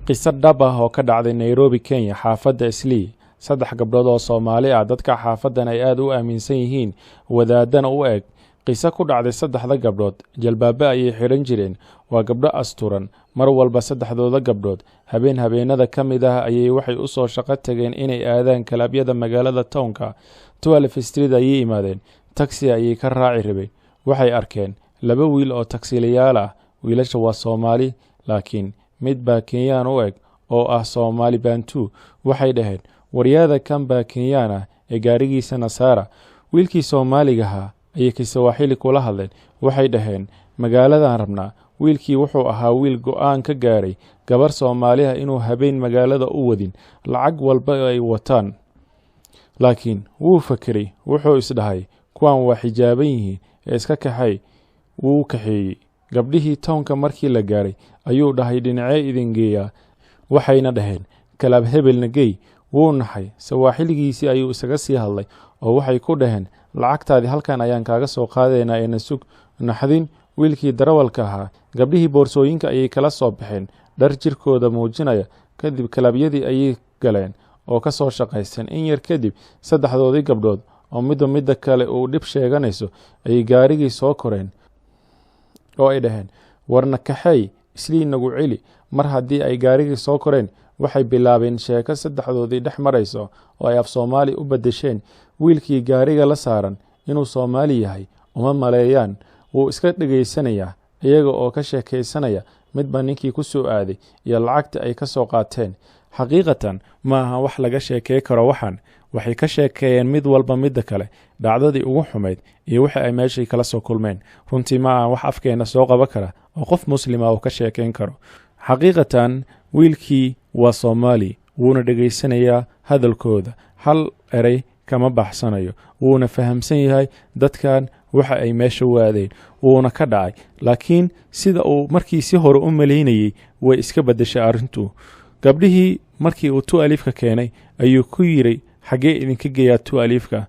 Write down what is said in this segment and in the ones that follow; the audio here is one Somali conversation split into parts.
qisad dhab ah oo ka dhacday Nairobi, Kenya, xaafadda Islii. Saddex gabdhood oo Soomaali ah dadka xaafadan ay aad u aaminsan yihiin wadaadana u eg. Qiso ku dhacday saddexda gabdhood jalbaaba ayay xiran jireen. Waa gabdho asturan. Mar walba saddexdooda gabdhood habeenada ka mid ah ayay waxay u soo shaqo tageen inay aadaan kalabyada magaalada townka. 12 Street ayay imaadeen. Taxi ayay ka raaci rabeen. Waxay arkeen laba wiil oo taksiilayaal ah. Wiilasha waa Soomaali, laakiin mid baa Kenyaan u eg oo ah Soomaali Bantu. Waxay dhaheen waryaada kan baa Kenyaan ah ee gaarigiisa Nasaara. Wiilkii Soomaaliga ahaa ayay Kiswahili kula hadleen. Waxay dhaheen magaaladan rabnaa. Wiilkii wuxuu ahaa wiil go'aan ka gaaray gabar Soomaali ah inuu habeen magaalada u wadin lacag walba ay wataan. Laakiin wuu fakiray, wuxuu isdhahay kuwan waa xijaaban yihiin ee iska kaxay. Wuu kaxeeyey gabdhihii townka. Markii la gaaray ayuu dhahay dhinacee idin geeyaa. Waxayna dhaheen kalaab hebelna geey. Wuu naxay, Sawaaxiligiisii ayuu isaga sii hadlay oo waxay ku dhaheen lacagtaadii halkan ayaan kaaga soo qaadaynaa ee nasug. Naxdin wiilkii darawalka ahaa. Gabdhihii boorsooyinka ayay kala soo baxeen dhar jirkooda muujinaya. Kadib kalabyadii ayay galeen oo ka soo shaqaysteen. In yar kadib saddexdoodii gabdhood oo midda kale uu dhib sheeganayso ayay gaarigii soo koreen oo ay dhaheen warna kaxay Islii nagu celi. Mar haddii ay gaarigii soo koreen waxay bilaabeen sheeko saddexdoodii dhex marayso oo ay af Soomaali u bedesheen. Wiilkii gaariga la saaran inuu Soomaali yahay uma maleeyaan. Wuu iska dhageysanayaa iyaga oo ka sheekaysanaya midba ninkii ku soo aaday iyo lacagta ay ka soo qaateen. Xaqiiqatan ma aha wax laga sheekay karo waxan. Waxay ka sheekeeyeen mid walba midda kale dhacdadii ugu xumeyd iyo waxa ay meeshay kala soo kulmeen. Runtii ma aha wax afkeena soo qaba kara oo qof muslim ah oo ka sheekeyn karo. Xaqiiqatan wiilkii waa Soomaali, wuuna dhageysanayaa hadalkooda. Hal eray kama baxsanayo. Wuuna fahamsan yahay dadkan waxa ay meesha waadeen. Wuuna ka dhacay. Laakiin sida uu markii si hore u maleynayay way iska bedeshay arrintu. Gabdhihii markii uu 2 keenay ayuu ku yiri xagee idinka geeyaa 2.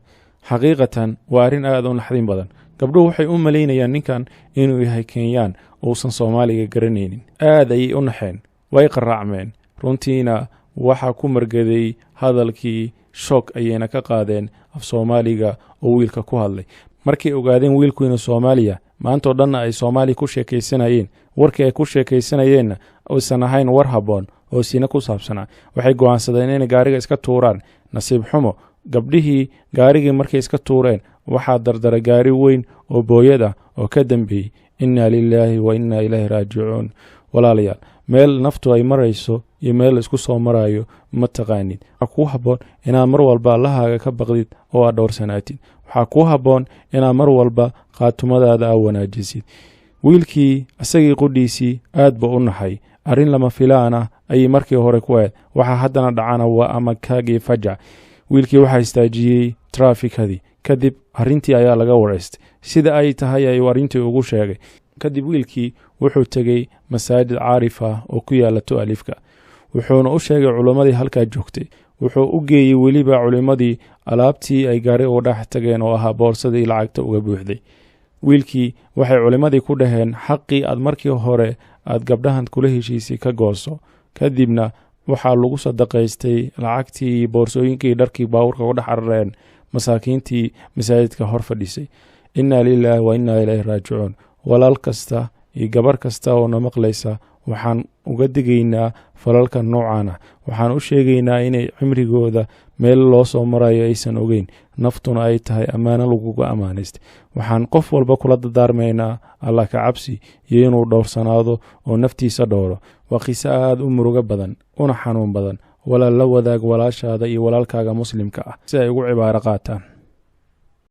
Xaqiiqatan waa arrin aad u naxdin badan. Gabdhuhu waxay u maleynayaan ninkan inuu yahay Kenyaan uusan Soomaaliga garanaynin. Aad ayay u naxeen. Way qaraacmeen. Runtiina waxa ku margaday hadalkii shock ayayna ka qaadeen af Soomaaliga oo wiilka ku hadlay. Markay ogaadeen wiilku inuu Soomaaliya maanta oo dhan ay Soomaali ku sheekaysanayeen, warkii ay ku sheekaysanayeenna uusan ahayn war haboon oo sina ku saabsanaa, waxay go'aansadeen inay gaariga iska tuuraan. Nasiib xumo gabdhihii gaarigii markay iska tuureen waxaa dardaray gaari weyn oo booyad ah oo ka dambeeyay. Inna lillahi wa inna ilayhi raaji'uun. Walaalayaal, meel naftu ay marayso iyo meel isku soo marayo ma taqaanid. Waxa ku haboon inaad mar walba Allahaaga ka baqdid oo aad dhowrsanaatid. Waxa ku haboon inaad mar walba qaatumadaada wanaajisid. Wiilkii asagii qudhiisii aad buu u naxay. Arrin lama filaan ah ayay markii hore ku aad. Waxa haddana dhacana waa amakaagii fajac. Wiilkii waxa istaajiyay traafikadii. Kadib arrintii ayaa laga wareystay sida ay tahay ayuu arrintii ugu sheegay. Kadib wiilkii wuxuu tagay masaajid caarif ah oo ku yaala 2. Wuxuuna u sheegay culimadii halkaa joogtay. Wuxuu u geeyay weliba culimadii alaabtii ay gaari u dhex tageen oo ahaa boorsadii lacagta uga buuxday. Wiilkii waxay culimadii ku dhaheen xaqii aad markii hore aad gabdhahan kula heshiisay ka gooso. Kadibna waxaa lagu sadaqaystay lacagtii boorsooyinkii dharkii baawurka u dhex carareen masaakiintii masaajidka hor fadhisay. Inna lillahi wa inna ilayhi raaji'uun. Walaal kasta iyo gabar kasta oo na maqlaysa waxaan uga digaynaa falalka noocan ah. Waxaan u sheegaynaa inay cimrigooda meel loo soo marayo aysan ogeyn, naftuna ay tahay ammaano laguga ammaanaystay. Waxaan qof walba kula dardaarmaynaa Allah ka cabsi iyo inuu dhowrsanaado oo naftiisa dhowro. Waa qiso aad u murugo badan una xanuun badan. Walaal la wadaag walaashaada iyo walaalkaaga muslimka ah si ay ugu cibaaro qaataan.